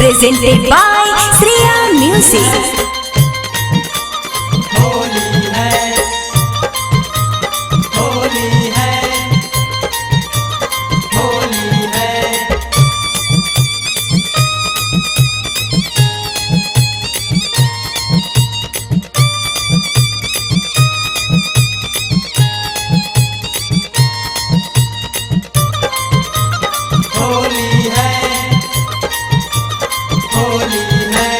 presented by Shreya Music. Holi है, होली है, होली है। होली है, होली है।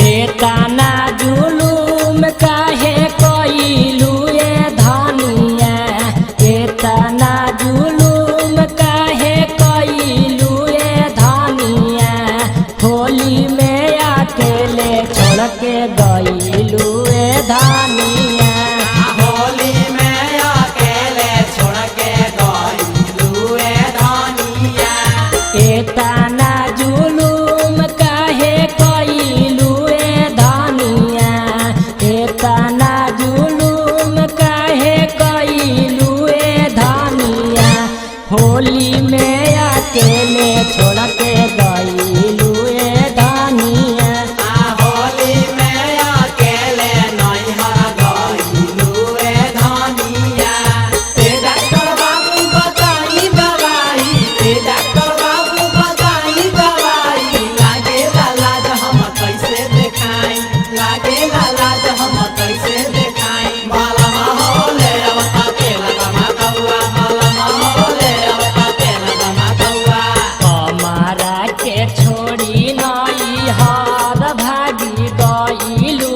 एतना जुलूम काहे कइलू ए धनिया, एतना जुलूम काहे कइलू ए धनिया, होली में अकेले छोड़ के गइलू ए धनिया। होली में अकेले छोड़ के गइलू ए धनिया। एतना जुलूम काहे कइलू ए धनिया, एतना जुलूम काहे कइलू ए धनिया, होली में अकेले छोड़ के गइलू ए धनिया। होली में अकेले नैहर गइलू ए धनिया। ए डॉक्टर बाबू बताई दवाई, ए डॉक्टर बाबू बताई दवाई। लागेला लाज हम कैसे देखाई, लागेला लाज हम कैसे देखाई। बाला माहौले अब अकेला गमा कौआ, बाला माहौले अब अकेला गमा कौआ। हमारा के छोड़ी नई हर भागी गइलू,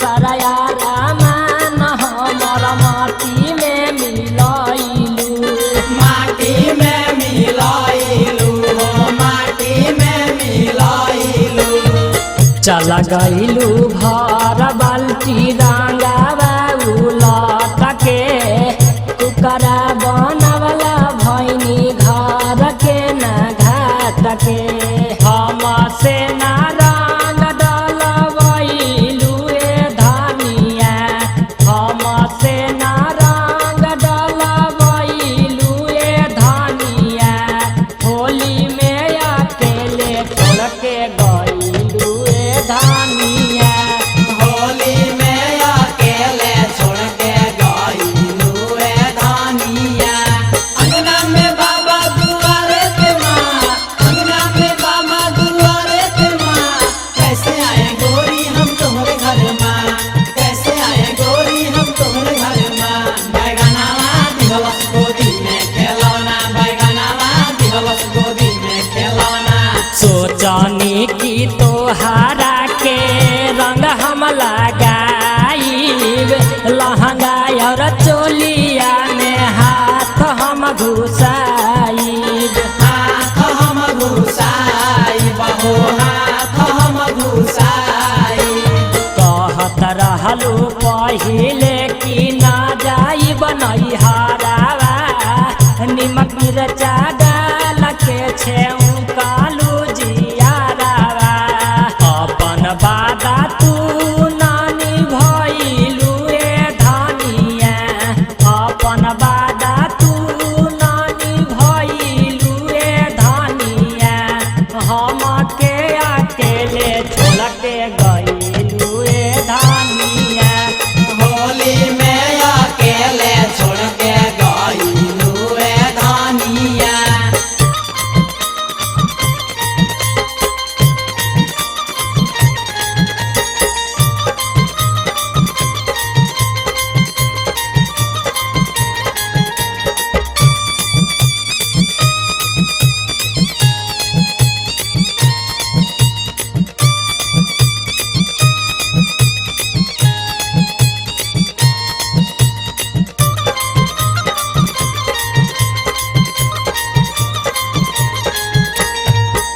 सराया रामान हमर माटी में मिलइलू। माटी में मिलाइलू हो, माटी में मिलाइलू। चल गइलू भर बाल्टी रंगावा उलट के, कुकरा बनवला भैनी घर के न घाट के। हमसे ना रंग डलवइलू ए धनिया, हमसे ना रंग डलवइलू ए धनिया, होली में अकेले छोड़ के गइलू ए धनिया। होली में अकेले छोड़ के गइलू ए धनिया। अंगना में बाबा दुआरे पे माँ, अंगना में बाबा दुआरे पे माँ। कैसे आए गोरी हम तुम्हारे घर माँ, कैसे आए गोरी हम तुम्हारे घर माँ। बैगनावा दिहवस गोदी में खेलौना, बैगनावा दिहवस गोदी में खेलौना। सोचनी की तोहारा के रंग हम लगाइब, लहंगा और चोलिया में हाथ हम घुसाइब। हाथ हम घुसाई बहो, हाथ हम घुसाई। कहत रहलू पहिले कि ना जाइब नैहरावा, निमक मिर्चा डाल के छेउकालू जियारावा। अपन बादा तू नानी भइलू ए धनिया, अपन बादा तू नानी भइलू ए धनिया, हमके अकेले छोड़ के गइलू ए धनिया। होली में अकेले छोड़ के गइलू ए धनिया।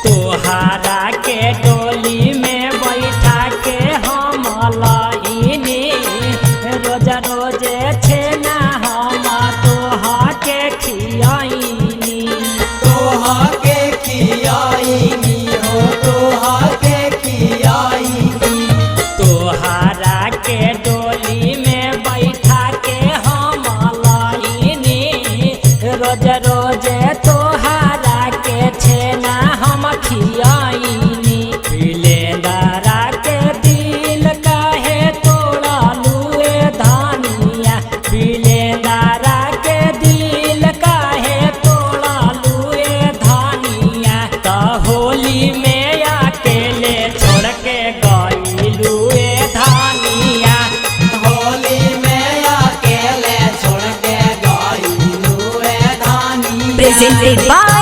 तोहारा के डोली में बैठा के हम लइनी, रोज रोज छेना हम तोहा के खियाइनी। तोहा के खियाइनी हो, तोहा के खियाइनी। तोहारा के डोली में बैठा के हम लइनी, रोज रोज तोहारा के छेना हम खियाइनी। presented by